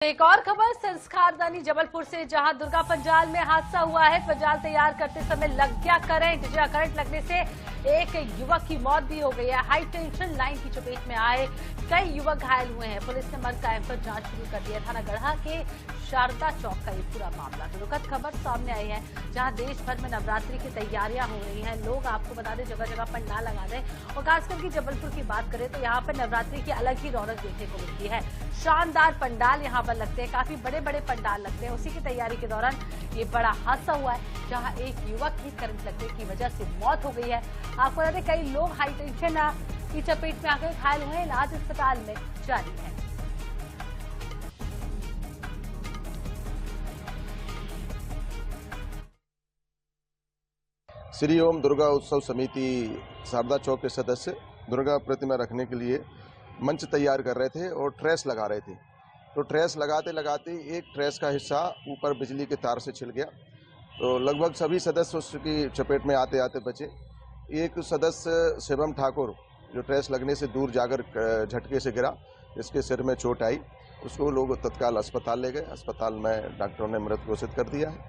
एक और खबर संस्कारदानी जबलपुर से, जहां दुर्गा पंडाल में हादसा हुआ है। पंडाल तैयार करते समय लग गया करंट, जहां करंट लगने से एक युवक की मौत भी हो गई है। हाई टेंशन लाइन की चपेट में आए कई युवक घायल हुए हैं। पुलिस ने मर्ग कायम पर जांच शुरू कर दी है। थाना गढ़ा के शारदा चौक का ये पूरा मामला। तो दुखद खबर सामने आई है, जहां देश भर में नवरात्रि की तैयारियां हो रही हैं। लोग, आपको बता दें, जगह जगह पंडाल लगा रहे हैं और खासकर की जबलपुर की बात करें तो यहाँ पर नवरात्रि की अलग ही रौनक देखने को मिलती है। शानदार पंडाल यहाँ पर लगते हैं, काफी बड़े बड़े पंडाल लगते हैं। उसी की तैयारी के दौरान ये बड़ा हादसा हुआ है, जहां एक युवक की करंट लगने की वजह से मौत हो गई है। आपको बता दें, कई लोग हाई टेंशन की चपेट में आकर घायल हुए। इलाज अस्पताल में जारी है। श्री ओम दुर्गा उत्सव समिति शारदा चौक के सदस्य दुर्गा प्रतिमा रखने के लिए मंच तैयार कर रहे थे और ट्रेस लगा रहे थे। तो ट्रेस लगाते लगाते एक ट्रेस का हिस्सा ऊपर बिजली के तार से छिल गया। तो लगभग सभी सदस्य उसकी चपेट में आते आते बचे। एक सदस्य शिवम ठाकुर, जो ट्रेस लगने से दूर जाकर झटके से गिरा, इसके सिर में चोट आई। उसको लोग तत्काल अस्पताल ले गए। अस्पताल में डॉक्टरों ने मृत घोषित कर दिया है।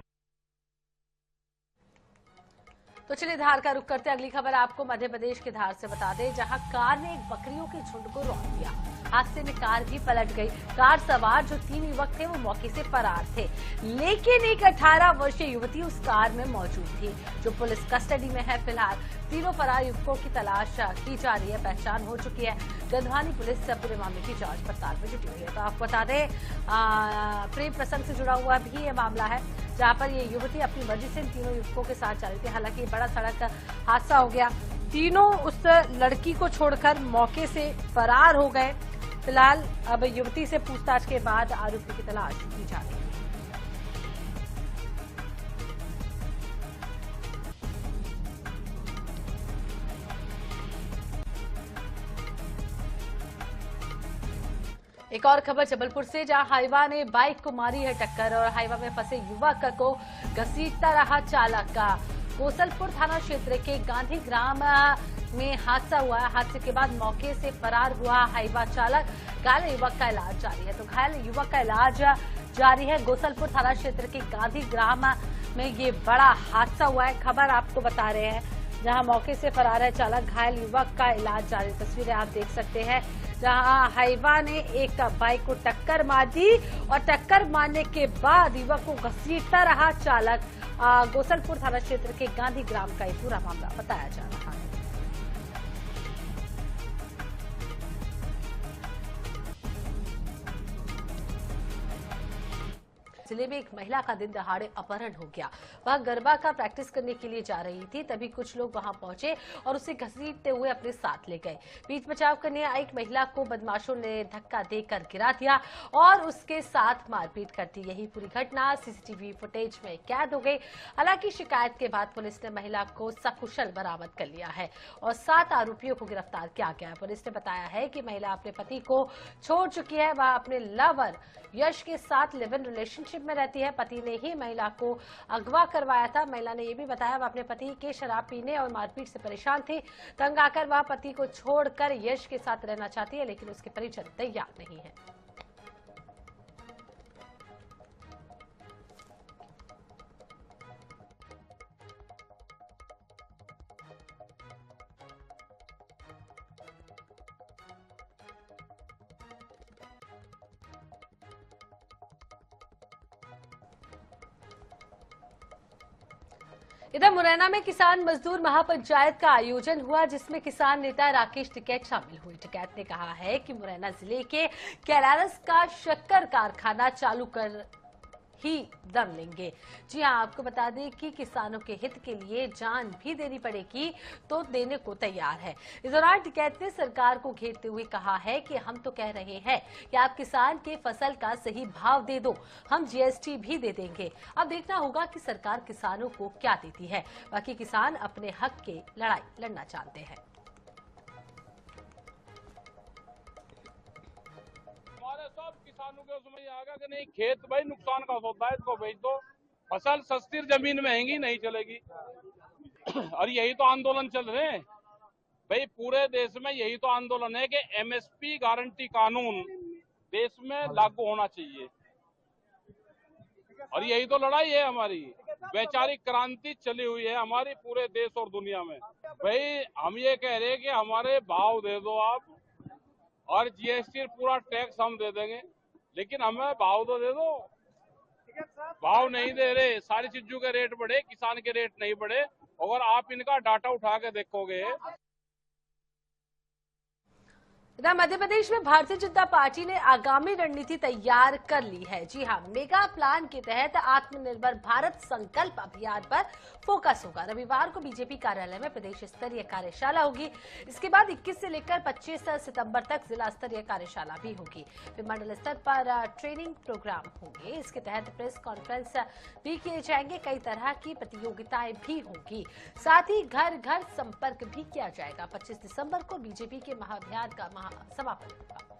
तो चलिए धार का रुख करते हैं। अगली खबर आपको मध्य प्रदेश के धार से बता दें, जहां कार ने एक बकरियों के झुंड को रौंद दिया। हादसे में कार भी पलट गई। कार सवार जो 3 युवक थे वो मौके से फरार थे, लेकिन एक 18 वर्षीय युवती उस कार में मौजूद थी, जो पुलिस कस्टडी में है। फिलहाल तीनों फरार युवकों की तलाश की जा रही है। पहचान हो चुकी है। गंधवानी पुलिस पूरे मामले की जांच पड़ताल में जुटी हुई है। तो आपको बता दें, प्रेम प्रसंग से जुड़ा हुआ भी ये मामला है, जहां पर ये युवती अपनी मर्जी से इन तीनों युवकों के साथ जा रही थी। हालांकि बड़ा सड़क हादसा हो गया। तीनों उस लड़की को छोड़कर मौके से फरार हो गए। फिलहाल अब युवती से पूछताछ के बाद आरोपी की तलाश की जा रही है। एक और खबर जबलपुर से, जहां हाईवा ने बाइक को मारी है टक्कर और हाईवा में फंसे युवक को घसीटता रहा चालक का। गोसलपुर थाना क्षेत्र के गांधी ग्राम में हादसा हुआ है। हादसे के बाद मौके से फरार हुआ हाईवा चालक। घायल युवक का इलाज जारी है। तो घायल युवक का इलाज जारी है। गोसलपुर थाना क्षेत्र के गांधी ग्राम में ये बड़ा हादसा हुआ है। खबर आपको बता रहे हैं, जहां मौके से फरार है चालक। घायल युवक का इलाज जारी। तस्वीरें आप देख सकते हैं, जहां हाईवा ने एक बाइक को टक्कर मार दी और टक्कर मारने के बाद युवक को घसीटता रहा चालक। गोसलपुर थाना क्षेत्र के गांधी ग्राम का ये पूरा मामला बताया जा रहा है। जिले में एक महिला का दिन दहाड़े अपहरण हो गया। वह गरबा का प्रैक्टिस करने के लिए जा रही थी, तभी कुछ लोग वहां पहुंचे और उसे घसीटते हुए अपने साथ ले गए। बीच बचाव करने आई एक महिला को बदमाशों ने धक्का देकर गिरा दिया और उसके साथ मारपीट कर दी। यही पूरी घटना सीसीटीवी फुटेज में कैद हो गई। हालांकि शिकायत के बाद पुलिस ने महिला को सकुशल बरामद कर लिया है और 7 आरोपियों को गिरफ्तार किया गया है। पुलिस ने बताया है कि महिला अपने पति को छोड़ चुकी है। वह अपने लवर यश के साथ लिव इन रिलेशनशिप में रहती है। पति ने ही महिला को अगवा करवाया था। महिला ने यह भी बताया, वह अपने पति के शराब पीने और मारपीट से परेशान थी। तंग आकर वह पति को छोड़कर यश के साथ रहना चाहती है, लेकिन उसके परिजन तैयार नहीं है। इधर मुरैना में किसान मजदूर महापंचायत का आयोजन हुआ, जिसमें किसान नेता राकेश टिकैत शामिल हुए। टिकैत ने कहा है कि मुरैना जिले के कैलारस का शक्कर कारखाना चालू कर ही दम लेंगे। जी हां, आपको बता दें कि किसानों के हित के लिए जान भी देनी पड़ेगी तो देने को तैयार है। इस दौरान टिकैत ने सरकार को घेरते हुए कहा है कि हम तो कह रहे हैं कि आप किसान के फसल का सही भाव दे दो, हम जीएसटी भी दे देंगे। अब देखना होगा कि सरकार किसानों को क्या देती है। बाकी किसान अपने हक के लड़ाई लड़ना चाहते हैं। किसानों के उसमें आएगा कि नहीं, खेत भाई नुकसान का होता है, इसको बेच दो। फसल सस्ती जमीन महंगी नहीं चलेगी। और यही तो आंदोलन चल रहे हैं भाई, पूरे देश में यही तो आंदोलन है कि एमएसपी गारंटी कानून देश में लागू होना चाहिए। और यही तो लड़ाई है हमारी। वैचारिक क्रांति चली हुई है हमारी पूरे देश और दुनिया में। भाई हम ये कह रहे हैं कि हमारे भाव दे दो आप, और जीएसटी पूरा टैक्स हम दे देंगे, लेकिन हमें भाव तो दे दो। भाव नहीं दे रहे, सारी चीजों के रेट बढ़े, किसान के रेट नहीं बढ़े। अगर आप इनका डाटा उठा के देखोगे, इधर मध्य प्रदेश में भारतीय जनता पार्टी ने आगामी रणनीति तैयार कर ली है। जी हां, मेगा प्लान के तहत आत्मनिर्भर भारत संकल्प अभियान पर फोकस होगा। रविवार को बीजेपी कार्यालय में प्रदेश स्तरीय कार्यशाला होगी। इसके बाद 21 से लेकर 25 सितंबर तक जिला स्तरीय कार्यशाला भी होगी। फिर मंडल स्तर पर ट्रेनिंग प्रोग्राम होंगे। इसके तहत प्रेस कॉन्फ्रेंस भी किए जाएंगे। कई तरह की प्रतियोगिताएं भी होंगी। साथ ही घर घर संपर्क भी किया जाएगा। 25 दिसंबर को बीजेपी के महाअभियान का समापन होगा।